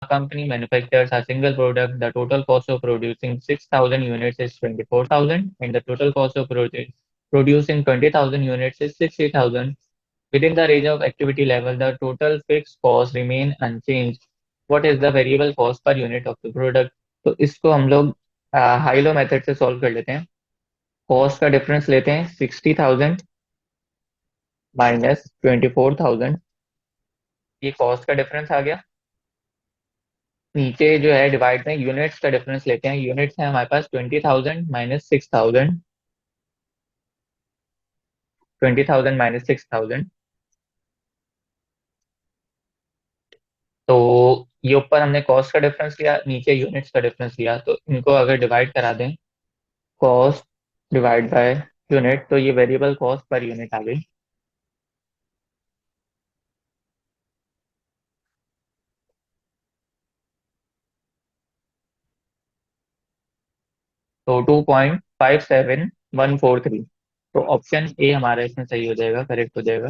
company manufactures a single product, the total cost of producing 6,000 units is 24,000, and the total cost of producing 20,000 units is 60,000. Within the range of activity level, the total fixed cost remain unchanged. What is the variable cost per unit of the product? तो इसको हम लोग high low method से solve कर लेते हैं। Cost का difference लेते हैं 60,000 माइनस 24,000। ये कॉस्ट का डिफरेंस आ गया। नीचे जो है डिवाइड में यूनिट्स का डिफरेंस लेते हैं। यूनिट्स है हमारे पास 20,000 माइनस 6,000, 20,000 माइनस 6,000। तो ये ऊपर हमने कॉस्ट का डिफरेंस लिया, नीचे यूनिट्स का डिफरेंस लिया। तो इनको अगर डिवाइड करा दें, कॉस्ट डिवाइड बाय यूनिट, तो ये वेरिएबल कॉस्ट पर यूनिट आ गई। तो 2.57143। तो ऑप्शन ए हमारा इसमें सही हो जाएगा, करेक्ट हो जाएगा।